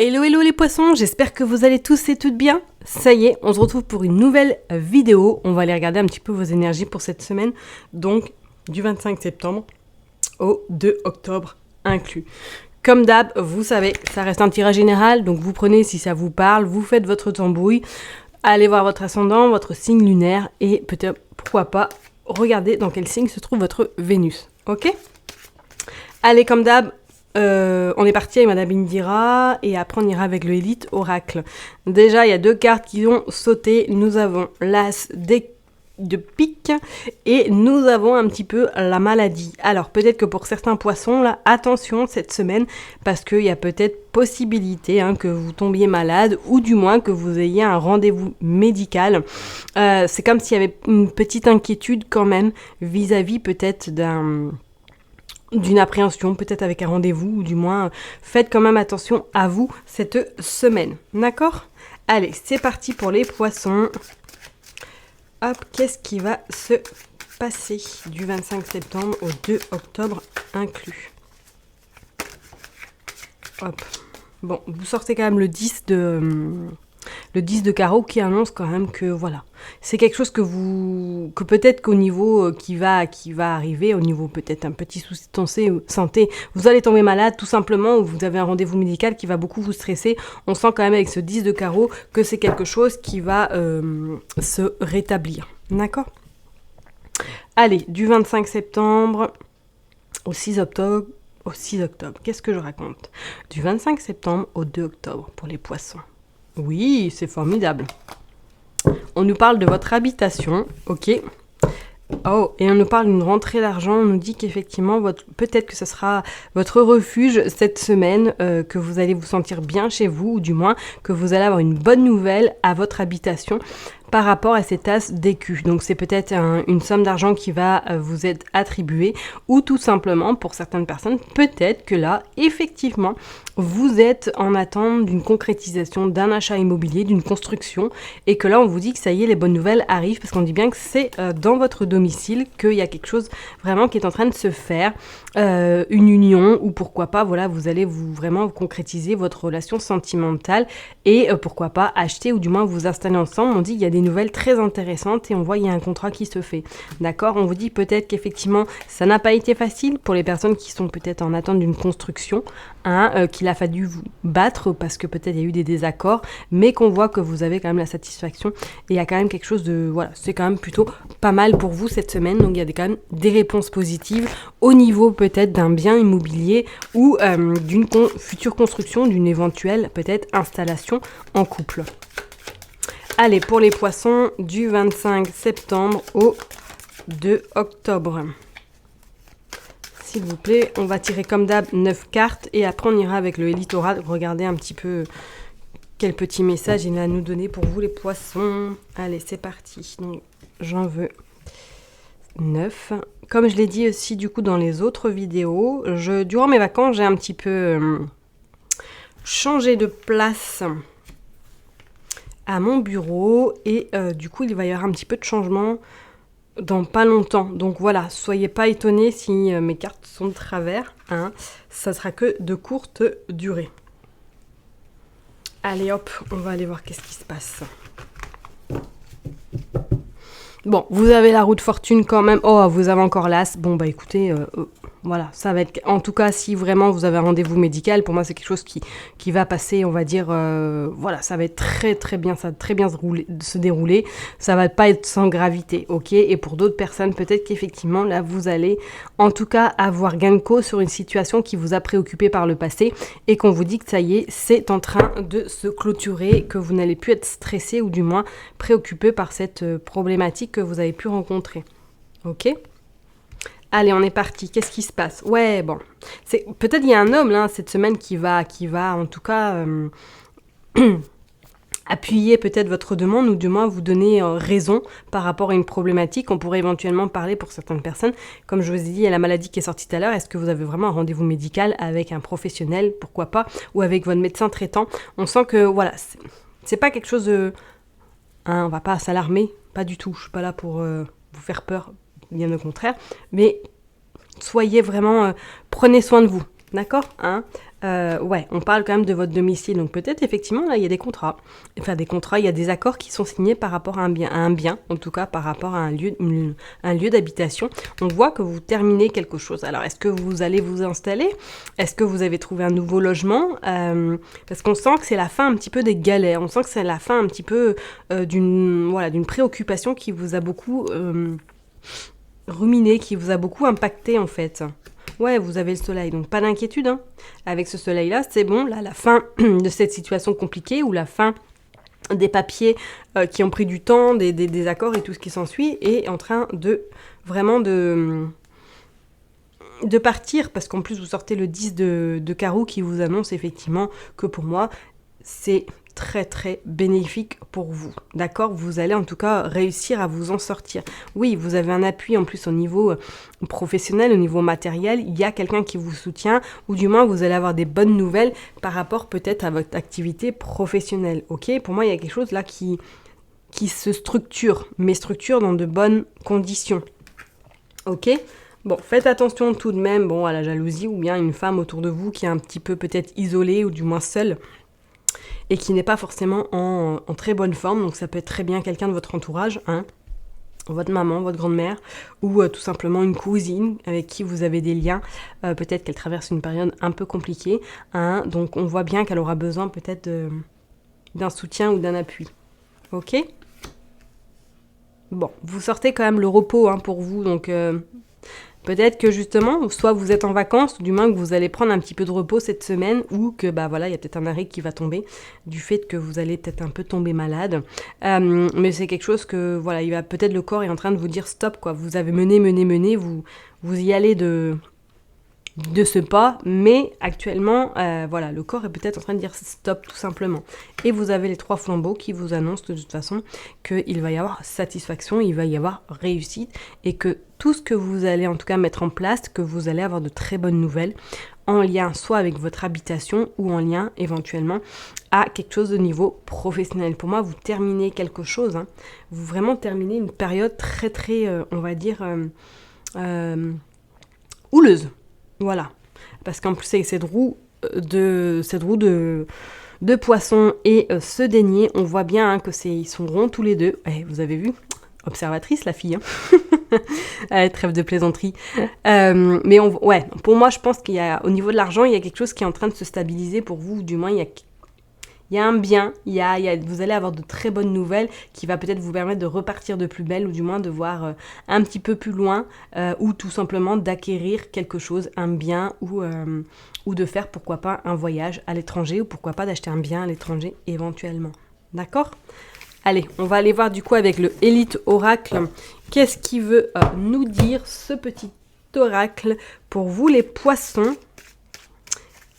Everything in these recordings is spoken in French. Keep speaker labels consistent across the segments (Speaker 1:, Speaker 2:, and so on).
Speaker 1: Hello hello les poissons, j'espère que vous allez tous et toutes bien. Ça y est, on se retrouve pour une nouvelle vidéo. On va aller regarder un petit peu vos énergies pour cette semaine. Donc du 25 septembre au 2 octobre inclus. Comme d'hab, vous savez, ça reste un tirage général. Donc vous prenez si ça vous parle, vous faites votre tambouille. Allez voir votre ascendant, votre signe lunaire et peut-être, pourquoi pas, regardez dans quel signe se trouve votre Vénus. Ok ? Allez, comme d'hab, on est parti avec Madame Indira et après on ira avec le Élite Oracle. Déjà, il y a deux cartes qui ont sauté. Nous avons l'As de pique et nous avons un petit peu la maladie. Alors peut-être que pour certains poissons, là, attention cette semaine parce qu'il y a peut-être possibilité que vous tombiez malade ou du moins que vous ayez un rendez-vous médical. C'est comme s'il y avait une petite inquiétude quand même vis-à-vis peut-être d'une appréhension, peut-être avec un rendez-vous, ou du moins, faites quand même attention à vous cette semaine. D'accord ? Allez, c'est parti pour les poissons. Hop, qu'est-ce qui va se passer du 25 septembre au 2 octobre inclus ? Hop. Bon, vous sortez quand même le 10 de carreau qui annonce quand même que voilà, c'est quelque chose que peut-être qu'au niveau qui va arriver, au niveau peut-être un petit souci de santé, vous allez tomber malade tout simplement ou vous avez un rendez-vous médical qui va beaucoup vous stresser. On sent quand même avec ce 10 de carreau que c'est quelque chose qui va se rétablir. D'accord ? Allez, du 25 septembre au 6 octobre. Qu'est-ce que je raconte ? Du 25 septembre au 2 octobre pour les poissons. Oui, c'est formidable. On nous parle de votre habitation, ok. Oh, et on nous parle d'une rentrée d'argent. On nous dit qu'effectivement, peut-être que ce sera votre refuge cette semaine, que vous allez vous sentir bien chez vous, ou du moins que vous allez avoir une bonne nouvelle à votre habitation par rapport à cet as d'écu. Donc c'est peut-être une somme d'argent qui va vous être attribuée ou tout simplement pour certaines personnes, peut-être que là, effectivement, vous êtes en attente d'une concrétisation d'un achat immobilier, d'une construction et que là on vous dit que ça y est, les bonnes nouvelles arrivent parce qu'on dit bien que c'est dans votre domicile qu'il y a quelque chose vraiment qui est en train de se faire, une union ou pourquoi pas, voilà, vous allez vraiment concrétiser votre relation sentimentale et pourquoi pas acheter ou du moins vous installer ensemble. On dit qu'il y a des nouvelles très intéressantes et on voit qu'il y a un contrat qui se fait. D'accord ? On vous dit peut-être qu'effectivement, ça n'a pas été facile pour les personnes qui sont peut-être en attente d'une construction, qu'il a fallu vous battre parce que peut-être il y a eu des désaccords, mais qu'on voit que vous avez quand même la satisfaction et il y a quand même quelque chose de... Voilà, c'est quand même plutôt pas mal pour vous cette semaine, donc il y a quand même des réponses positives au niveau peut-être d'un bien immobilier ou d'une future construction, d'une éventuelle peut-être installation en couple. Allez, pour les poissons, du 25 septembre au 2 octobre. S'il vous plaît, on va tirer comme d'hab 9 cartes et après on ira avec le Élite Oracle. Regardez un petit peu quel petit message il a à nous donner pour vous les poissons. Allez, c'est parti. Donc, j'en veux 9. Comme je l'ai dit aussi du coup dans les autres vidéos, durant mes vacances, j'ai un petit peu changé de place à mon bureau et du coup il va y avoir un petit peu de changement dans pas longtemps. Donc voilà, soyez pas étonnés si mes cartes sont de travers, ça sera que de courte durée. Allez hop, on va aller voir qu'est-ce qui se passe. Bon, vous avez la roue de fortune quand même. Oh, vous avez encore l'as. Bon, bah écoutez, voilà, ça va être... En tout cas, si vraiment vous avez un rendez-vous médical, pour moi, c'est quelque chose qui va passer, on va dire... voilà, ça va être très, très bien, ça va très bien se dérouler. Ça va pas être sans gravité, ok ? Et pour d'autres personnes, peut-être qu'effectivement, là, vous allez, en tout cas, avoir gain de cause sur une situation qui vous a préoccupé par le passé et qu'on vous dit que ça y est, c'est en train de se clôturer, que vous n'allez plus être stressé ou du moins préoccupé par cette problématique que vous avez pu rencontrer. Ok ? Allez, on est parti. Qu'est-ce qui se passe ? Ouais, bon. Peut-être il y a un homme là cette semaine qui va en tout cas appuyer peut-être votre demande ou du moins vous donner raison par rapport à une problématique. On pourrait éventuellement parler pour certaines personnes. Comme je vous ai dit, il y a la maladie qui est sortie tout à l'heure. Est-ce que vous avez vraiment un rendez-vous médical avec un professionnel, pourquoi pas, ou avec votre médecin traitant ? On sent que voilà, c'est pas quelque chose de... on va pas s'alarmer, pas du tout. Je suis pas là pour vous faire peur, bien au contraire. Mais soyez vraiment... prenez soin de vous, d'accord ? Ouais, on parle quand même de votre domicile, donc peut-être effectivement là il y a des contrats. Enfin des contrats, il y a des accords qui sont signés par rapport à un bien, en tout cas par rapport à un lieu d'habitation. On voit que vous terminez quelque chose. Alors est-ce que vous allez vous installer? Est-ce que vous avez trouvé un nouveau logement? Parce qu'on sent que c'est la fin un petit peu des galères, on sent que c'est la fin un petit peu d'une préoccupation qui vous a beaucoup ruminé, qui vous a beaucoup impacté en fait. Ouais, vous avez le soleil, donc pas d'inquiétude. Hein. Avec ce soleil-là, c'est bon, là, la fin de cette situation compliquée ou la fin des papiers qui ont pris du temps, des accords et tout ce qui s'ensuit est en train de vraiment de partir, parce qu'en plus vous sortez le 10 de carreau qui vous annonce effectivement que pour moi, c'est très très bénéfique pour vous, d'accord? Vous allez en tout cas réussir à vous en sortir. Oui, vous avez un appui en plus au niveau professionnel, au niveau matériel, il y a quelqu'un qui vous soutient, ou du moins vous allez avoir des bonnes nouvelles par rapport peut-être à votre activité professionnelle, ok? Pour moi, il y a quelque chose là qui se structure, mais structure dans de bonnes conditions, ok? Bon, faites attention tout de même à la jalousie ou bien une femme autour de vous qui est un petit peu peut-être isolée ou du moins seule, et qui n'est pas forcément en très bonne forme, donc ça peut être très bien quelqu'un de votre entourage, hein, votre maman, votre grand-mère, ou tout simplement une cousine avec qui vous avez des liens, peut-être qu'elle traverse une période un peu compliquée, hein, donc on voit bien qu'elle aura besoin peut-être d'un soutien ou d'un appui, ok? Bon, vous sortez quand même le repos hein, pour vous, donc peut-être que justement, soit vous êtes en vacances, ou du moins que vous allez prendre un petit peu de repos cette semaine, ou que bah voilà, il y a peut-être un arrêt qui va tomber du fait que vous allez peut-être un peu tomber malade. Mais c'est quelque chose que voilà, il va peut-être le corps est en train de vous dire stop quoi. Vous avez mené, vous y allez de ce pas, mais actuellement, voilà, le corps est peut-être en train de dire stop tout simplement. Et vous avez les 3 flambeaux qui vous annoncent de toute façon qu'il va y avoir satisfaction, il va y avoir réussite, et que tout ce que vous allez en tout cas mettre en place, que vous allez avoir de très bonnes nouvelles, en lien soit avec votre habitation ou en lien éventuellement à quelque chose de niveau professionnel. Pour moi, vous terminez quelque chose, hein. Vous vraiment terminez une période très très, on va dire, houleuse. Voilà, parce qu'en plus avec cette roue de poisson et ce denier, on voit bien hein, que ils sont ronds tous les deux. Vous avez vu, observatrice la fille, hein. Trêve de plaisanterie. Mais pour moi, je pense qu'il y a au niveau de l'argent, il y a quelque chose qui est en train de se stabiliser pour vous, ou du moins il y a un bien, vous allez avoir de très bonnes nouvelles qui va peut-être vous permettre de repartir de plus belle ou du moins de voir un petit peu plus loin ou tout simplement d'acquérir quelque chose, un bien ou de faire pourquoi pas un voyage à l'étranger ou pourquoi pas d'acheter un bien à l'étranger éventuellement. D'accord ? Allez, on va aller voir du coup avec le Elite Oracle. Qu'est-ce qui veut nous dire ce petit oracle pour vous les poissons ?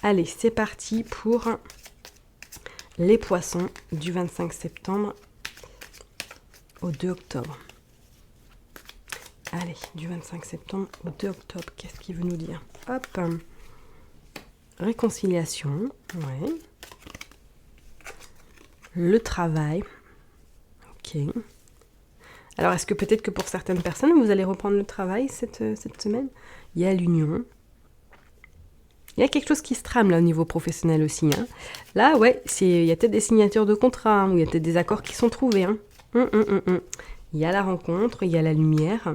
Speaker 1: Allez, c'est parti pour les poissons du 25 septembre au 2 octobre. Allez, du 25 septembre au 2 octobre, qu'est-ce qu'il veut nous dire ? Hop, réconciliation, ouais. Le travail, ok. Alors, est-ce que peut-être que pour certaines personnes, vous allez reprendre le travail cette semaine ? Il y a l'union. Il y a quelque chose qui se trame là au niveau professionnel aussi. Hein. Là, ouais, il y a peut-être des signatures de contrats, hein, ou il y a peut-être des accords qui sont trouvés. Hein. Il y a la rencontre, il y a la lumière.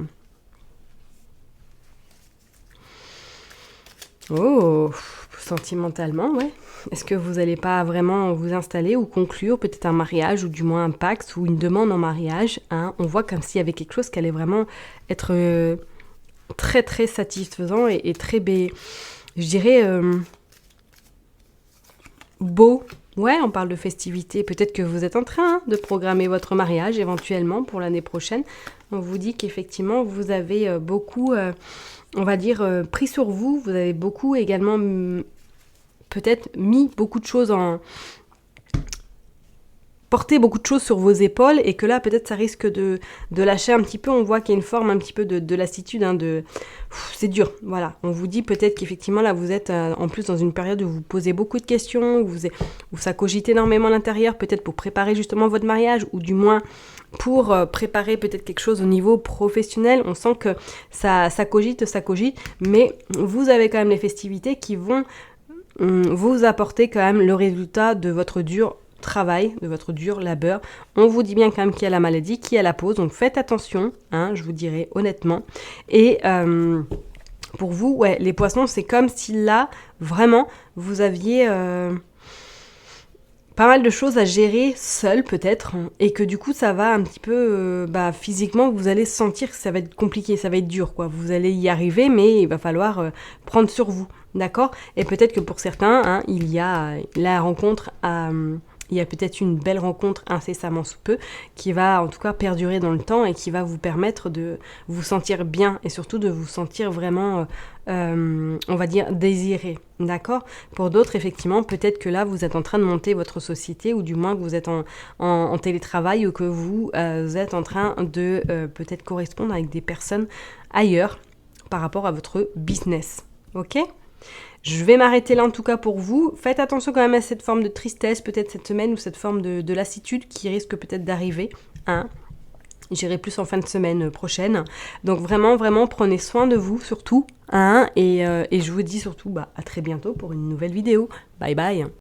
Speaker 1: Oh, sentimentalement, ouais. Est-ce que vous n'allez pas vraiment vous installer ou conclure peut-être un mariage ou du moins un pacte ou une demande en mariage hein. On voit comme s'il y avait quelque chose qui allait vraiment être très très satisfaisant et très je dirais beau. Ouais, on parle de festivité. Peut-être que vous êtes en train de programmer votre mariage éventuellement pour l'année prochaine. On vous dit qu'effectivement, vous avez beaucoup, on va dire, pris sur vous. Vous avez beaucoup également peut-être mis beaucoup de choses porter beaucoup de choses sur vos épaules et que là peut-être ça risque de lâcher un petit peu, on voit qu'il y a une forme un petit peu de lassitude, hein, c'est dur, voilà, on vous dit peut-être qu'effectivement là vous êtes en plus dans une période où vous posez beaucoup de questions, où ça cogite énormément à l'intérieur, peut-être pour préparer justement votre mariage ou du moins pour préparer peut-être quelque chose au niveau professionnel, on sent que ça cogite, mais vous avez quand même les festivités qui vont vous apportez quand même le résultat de votre dur travail, de votre dur labeur. On vous dit bien quand même qu'il y a la maladie, qu'il y a la pause, donc faites attention, hein, je vous dirais honnêtement. Et pour vous, ouais, les poissons, c'est comme si là, vraiment, vous aviez pas mal de choses à gérer seul peut-être, et que du coup ça va un petit peu, physiquement vous allez sentir que ça va être compliqué, ça va être dur quoi. Vous allez y arriver, mais il va falloir prendre sur vous, d'accord? Et peut-être que pour certains, hein, il y a la rencontre à... il y a peut-être une belle rencontre incessamment sous peu qui va en tout cas perdurer dans le temps et qui va vous permettre de vous sentir bien et surtout de vous sentir vraiment, on va dire, désiré. D'accord? Pour d'autres, effectivement, peut-être que là, vous êtes en train de monter votre société ou du moins que vous êtes en télétravail ou que vous êtes en train de peut-être correspondre avec des personnes ailleurs par rapport à votre business. Ok? Je vais m'arrêter là en tout cas pour vous. Faites attention quand même à cette forme de tristesse peut-être cette semaine ou cette forme de lassitude qui risque peut-être d'arriver. Hein. J'irai plus en fin de semaine prochaine. Donc vraiment, vraiment, prenez soin de vous surtout. Hein, et je vous dis surtout à très bientôt pour une nouvelle vidéo. Bye bye.